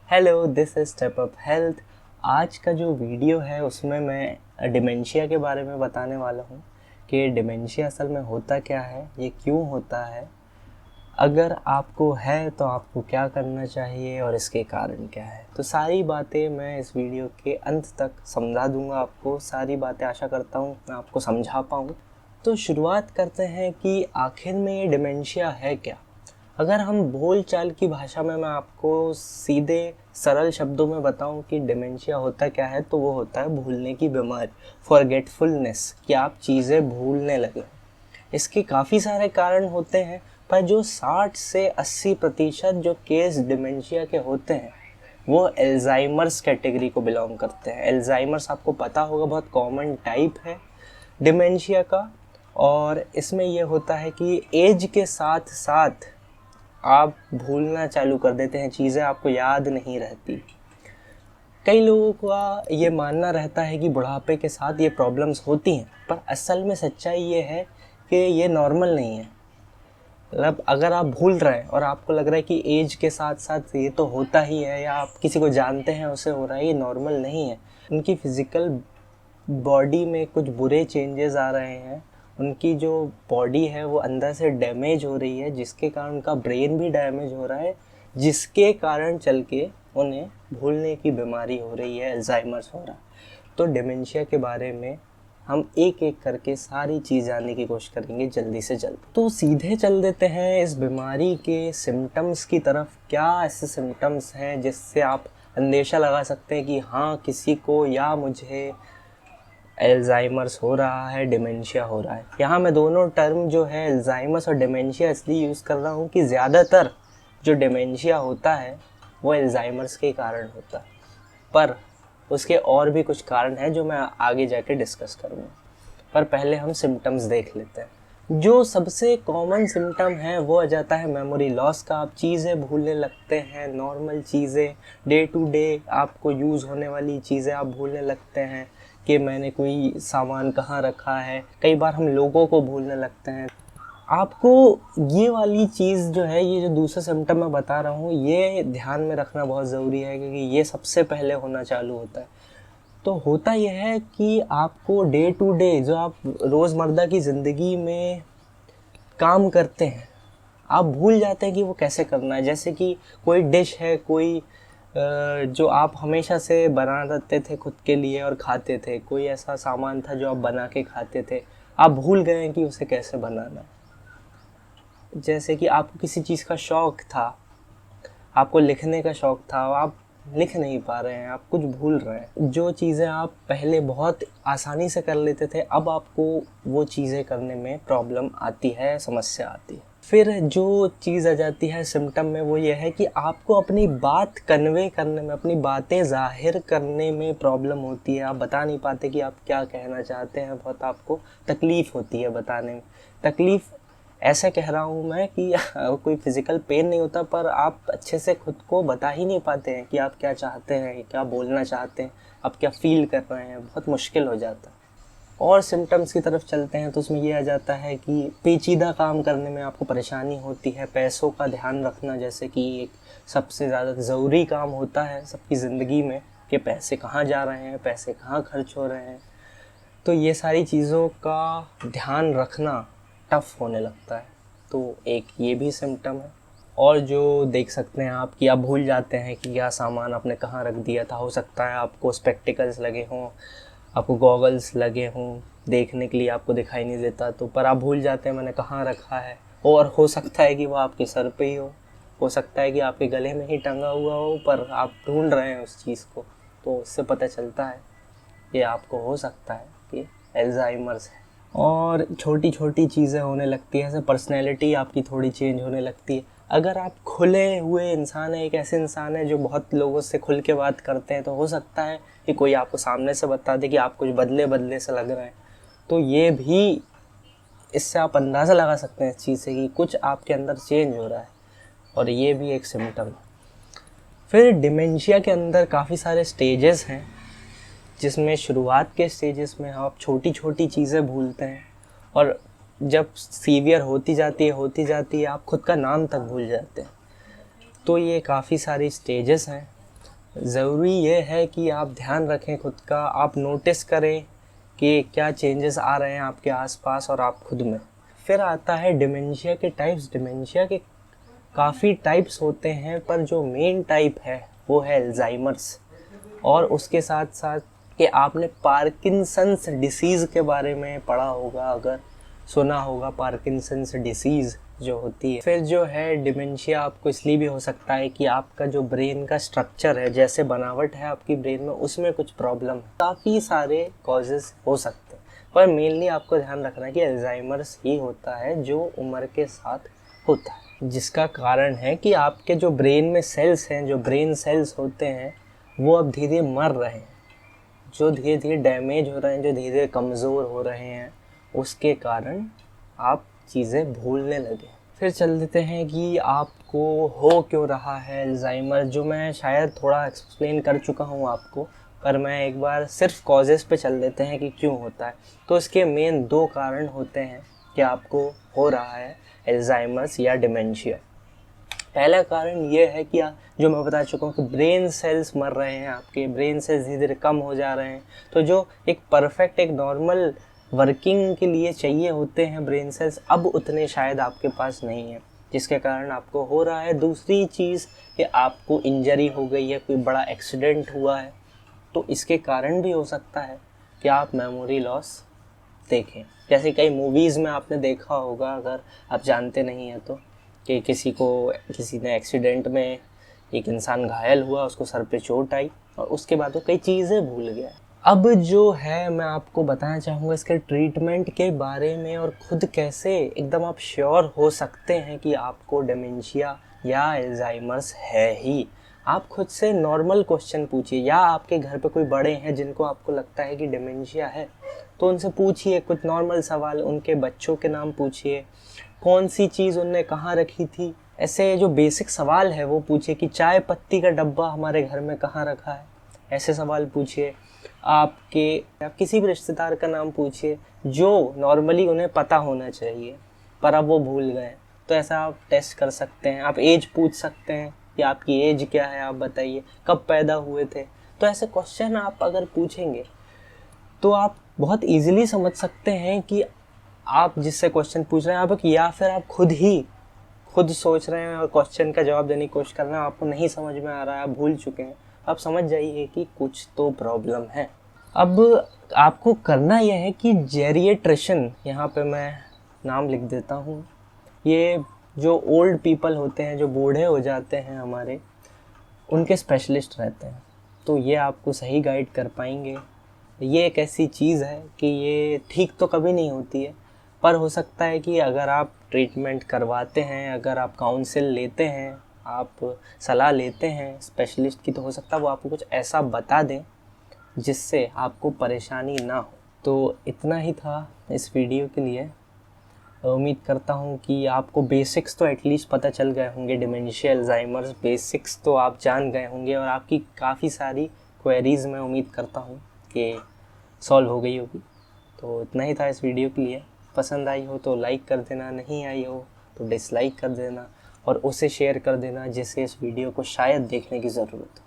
Hello, this is step up health. आज का जो वीडियो है उसमें मैं डिमेंशिया के बारे में बताने वाला हूँ कि डिमेंशिया असल में होता क्या है, ये क्यों होता है, अगर आपको है तो आपको क्या करना चाहिए और इसके कारण क्या है। तो सारी बातें मैं इस वीडियो के अंत तक समझा दूंगा आपको। सारी बातें आशा करता हूँ मैं आपको समझा पाऊँ। तो शुरुआत करते हैं कि आखिर में ये डिमेंशिया है क्या। अगर हम बोल चाल की भाषा में मैं आपको सीधे सरल शब्दों में बताऊं कि डिमेंशिया होता क्या है, तो वो होता है भूलने की बीमारी, फॉरगेटफुलनेस, कि आप चीज़ें भूलने लगे। इसके काफ़ी सारे कारण होते हैं, पर जो 60 से 80% जो केस डिमेंशिया के होते हैं वो एल्जाइमर्स कैटेगरी को बिलोंग करते हैं। एल्जाइमर्स आपको पता होगा, बहुत कॉमन टाइप है डिमेंशिया का। और इसमें ये होता है कि एज के साथ साथ आप भूलना चालू कर देते हैं, चीज़ें आपको याद नहीं रहती। कई लोगों का ये मानना रहता है कि बुढ़ापे के साथ ये प्रॉब्लम्स होती हैं, पर असल में सच्चाई ये है कि ये नॉर्मल नहीं है। मतलब अगर आप भूल रहे हैं और आपको लग रहा है कि एज के साथ साथ ये तो होता ही है, या आप किसी को जानते हैं उसे हो रहा है, ये नॉर्मल नहीं है। उनकी फिज़िकल बॉडी में कुछ बुरे चेंजेस आ रहे हैं। उनकी जो बॉडी है वो अंदर से डैमेज हो रही है, जिसके कारण उनका ब्रेन भी डैमेज हो रहा है, जिसके कारण चल के उन्हें भूलने की बीमारी हो रही है, अल्जाइमर्स हो रहा है। तो डिमेंशिया के बारे में हम एक एक करके सारी चीज़ जानने की कोशिश करेंगे जल्दी से जल्द। तो सीधे चल देते हैं इस बीमारी के सिम्टम्स की तरफ। क्या ऐसे सिम्टम्स हैं जिससे आप अंदेशा लगा सकते हैं कि हाँ, किसी को या मुझे एल्जाइमर्स हो रहा है, डिमेंशिया हो रहा है। यहाँ मैं दोनों टर्म जो है एल्जाइमर्स और डिमेंशिया इसलिए यूज़ कर रहा हूँ कि ज़्यादातर जो डिमेंशिया होता है वो एल्जाइमर्स के कारण होता है, पर उसके और भी कुछ कारण हैं जो मैं आगे जाके डिस्कस करूँगा। पर पहले हम सिम्टम्स देख लेते हैं। जो सबसे कॉमन सिम्टम है वो आ जाता है मेमोरी लॉस का। आप चीज़ें भूलने लगते हैं, नॉर्मल चीज़ें, डे टू डे आपको यूज़ होने वाली चीज़ें आप भूलने लगते हैं कि मैंने कोई सामान कहाँ रखा है। कई बार हम लोगों को भूलने लगते हैं। आपको ये वाली चीज़ जो है, ये जो दूसरा सिम्टम मैं बता रहा हूँ, ये ध्यान में रखना बहुत ज़रूरी है, क्योंकि ये सबसे पहले होना चालू होता है। तो होता यह है कि आपको डे टू डे जो आप रोज़मर्रा की ज़िंदगी में काम करते हैं, आप भूल जाते हैं कि वो कैसे करना है। जैसे कि कोई डिश है, कोई जो आप हमेशा से बनाते थे खुद के लिए और खाते थे, कोई ऐसा सामान था जो आप बना के खाते थे, आप भूल गए हैं कि उसे कैसे बनाना है। जैसे कि आपको किसी चीज़ का शौक़ था, आपको लिखने का शौक़ था, आप लिख नहीं पा रहे हैं, आप कुछ भूल रहे हैं। जो चीज़ें आप पहले बहुत आसानी से कर लेते थे, अब आपको वो चीज़ें करने में प्रॉब्लम आती है, समस्या आती है। फिर जो चीज़ आ जाती है सिम्टम में, वो ये है कि आपको अपनी बात कन्वे करने में, अपनी बातें ज़ाहिर करने में प्रॉब्लम होती है। आप बता नहीं पाते कि आप क्या कहना चाहते हैं, बहुत आपको तकलीफ़ होती है बताने में। तकलीफ़ ऐसा कह रहा हूँ मैं कि कोई फिज़िकल पेन नहीं होता, पर आप अच्छे से खुद को बता ही नहीं पाते हैं कि आप क्या चाहते हैं, क्या बोलना चाहते हैं, आप क्या फ़ील कर रहे हैं। बहुत मुश्किल हो जाता है। और सिम्टम्स की तरफ चलते हैं तो उसमें ये आ जाता है कि पेचीदा काम करने में आपको परेशानी होती है। पैसों का ध्यान रखना, जैसे कि एक सबसे ज़्यादा ज़रूरी काम होता है सबकी ज़िंदगी में, कि पैसे कहाँ जा रहे हैं, पैसे कहाँ खर्च हो रहे हैं। तो ये सारी चीज़ों का ध्यान रखना टफ़ होने लगता है। तो एक ये भी सिम्टम है। और जो देख सकते हैं आप कि आप भूल जाते हैं कि क्या सामान आपने कहाँ रख दिया था। हो सकता है आपको स्पेक्टिकल्स लगे हों, आपको गॉगल्स लगे हों, देखने के लिए आपको दिखाई नहीं देता, तो पर आप भूल जाते हैं मैंने कहाँ रखा है। और हो सकता है कि वो आपके सर पे ही हो सकता है कि आपके गले में ही टंगा हुआ हो, पर आप ढूंढ रहे हैं उस चीज़ को। तो उससे पता चलता है कि आपको हो सकता है कि अल्जाइमर्स है। और छोटी छोटी चीज़ें होने लगती हैं, जैसे पर्सनैलिटी आपकी थोड़ी चेंज होने लगती है। अगर आप खुले हुए इंसान हैं, एक ऐसे इंसान है जो बहुत लोगों से खुल के बात करते हैं, तो हो सकता है कि कोई आपको सामने से बता दे कि आप कुछ बदले बदले से लग रहे हैं। तो ये भी, इससे आप अंदाज़ा लगा सकते हैं इस चीज़ से कि कुछ आपके अंदर चेंज हो रहा है, और ये भी एक सिम्टम है। फिर डिमेंशिया के अंदर काफ़ी सारे स्टेजेस हैं, जिसमें शुरुआत के स्टेजेस में आप छोटी छोटी चीज़ें भूलते हैं, और जब सीवियर होती जाती है आप खुद का नाम तक भूल जाते हैं। तो ये काफ़ी सारी स्टेजेस हैं। ज़रूरी ये है कि आप ध्यान रखें खुद का, आप नोटिस करें कि क्या चेंजेस आ रहे हैं आपके आसपास और आप खुद में। फिर आता है डिमेंशिया के टाइप्स। डिमेंशिया के काफ़ी टाइप्स होते हैं, पर जो मेन टाइप है वो है अल्जाइमर्स। और उसके साथ साथ कि आपने पार्किंसंस डिसीज़ के बारे में पढ़ा होगा, अगर सुना होगा, पार्किंसंस डिसीज़ जो होती है। फिर जो है डिमेंशिया आपको इसलिए भी हो सकता है कि आपका जो ब्रेन का स्ट्रक्चर है, जैसे बनावट है आपकी ब्रेन में, उसमें कुछ प्रॉब्लम है। काफ़ी सारे कॉजेज़ हो सकते हैं, पर मेनली आपको ध्यान रखना है कि अल्जाइमर्स ही होता है जो उम्र के साथ होता है, जिसका कारण है कि आपके जो ब्रेन में सेल्स हैं, जो ब्रेन सेल्स होते हैं, वो अब धीरे धीरे मर रहे हैं, जो धीरे धीरे डैमेज हो रहे हैं, जो धीरे धीरे कमज़ोर हो रहे हैं, उसके कारण आप चीज़ें भूलने लगे। फिर चल देते हैं कि आपको हो क्यों रहा है अल्जाइमर, जो मैं शायद थोड़ा एक्सप्लेन कर चुका हूँ आपको, पर मैं एक बार सिर्फ कॉजेज़ पे चल देते हैं कि क्यों होता है। तो इसके मेन 2 कारण होते हैं कि आपको हो रहा है अल्जाइमर्स या डिमेंशिया। पहला कारण ये है कि जो मैं बता चुका हूँ कि ब्रेन सेल्स मर रहे हैं, आपके ब्रेन सेल्स धीरे धीरे कम हो जा रहे हैं। तो जो एक परफेक्ट, एक नॉर्मल वर्किंग के लिए चाहिए होते हैं ब्रेन सेल्स, अब उतने शायद आपके पास नहीं है, जिसके कारण आपको हो रहा है। दूसरी चीज़ कि आपको इंजरी हो गई है, कोई बड़ा एक्सीडेंट हुआ है, तो इसके कारण भी हो सकता है कि आप मेमोरी लॉस देखें। जैसे कई मूवीज़ में आपने देखा होगा, अगर आप जानते नहीं हैं तो, कि किसी ने एक्सीडेंट में एक इंसान घायल हुआ, उसको सर पे चोट आई और उसके बाद वो कई चीज़ें भूल गया। अब जो है मैं आपको बताना चाहूँगा इसके ट्रीटमेंट के बारे में, और खुद कैसे एकदम आप श्योर हो सकते हैं कि आपको डिमेंशिया या अल्जाइमर्स है ही। आप खुद से नॉर्मल क्वेश्चन पूछिए, या आपके घर पे कोई बड़े हैं जिनको आपको लगता है कि डिमेंशिया है, तो उनसे पूछिए कुछ नॉर्मल सवाल, उनके बच्चों के नाम पूछिए, कौन सी चीज़ उनने कहाँ रखी थी, ऐसे जो बेसिक सवाल है वो पूछिए कि चाय पत्ती का डब्बा हमारे घर में कहाँ रखा है, ऐसे सवाल पूछिए। आप किसी भी रिश्तेदार का नाम पूछिए जो नॉर्मली उन्हें पता होना चाहिए, पर अब वो भूल गए, तो ऐसा आप टेस्ट कर सकते हैं। आप एज पूछ सकते हैं कि आपकी एज क्या है, आप बताइए, कब पैदा हुए थे। तो ऐसे क्वेश्चन आप अगर पूछेंगे तो आप बहुत इजीली समझ सकते हैं कि आप जिससे क्वेश्चन पूछ रहे हैं आप, या फिर आप खुद सोच रहे हैं और क्वेश्चन का जवाब देने की कोशिश कर रहे हैं, आपको नहीं समझ में आ रहा है, आप भूल चुके हैं, आप समझ जाइए कि कुछ तो प्रॉब्लम है। अब आपको करना यह है कि जेरिएट्रिशियन, यहाँ पे मैं नाम लिख देता हूँ, ये जो ओल्ड पीपल होते हैं, जो बूढ़े हो जाते हैं हमारे, उनके स्पेशलिस्ट रहते हैं, तो ये आपको सही गाइड कर पाएंगे। ये एक ऐसी चीज़ है कि ये ठीक तो कभी नहीं होती है, पर हो सकता है कि अगर आप ट्रीटमेंट करवाते हैं, अगर आप काउंसिल लेते हैं, आप सलाह लेते हैं स्पेशलिस्ट की, तो हो सकता है वो आपको कुछ ऐसा बता दें जिससे आपको परेशानी ना हो। तो इतना ही था इस वीडियो के लिए। उम्मीद करता हूँ कि आपको बेसिक्स तो एटलीस्ट पता चल गए होंगे, डिमेंशिया, अल्जाइमर्स बेसिक्स तो आप जान गए होंगे, और आपकी काफ़ी सारी क्वेरीज़ मैं उम्मीद करता हूँ कि सॉल्व हो गई होगी। तो इतना ही था इस वीडियो के लिए। पसंद आई हो तो लाइक कर देना, नहीं आई हो तो डिसलाइक कर देना, और उसे शेयर कर देना जिसे इस वीडियो को शायद देखने की ज़रूरत हो।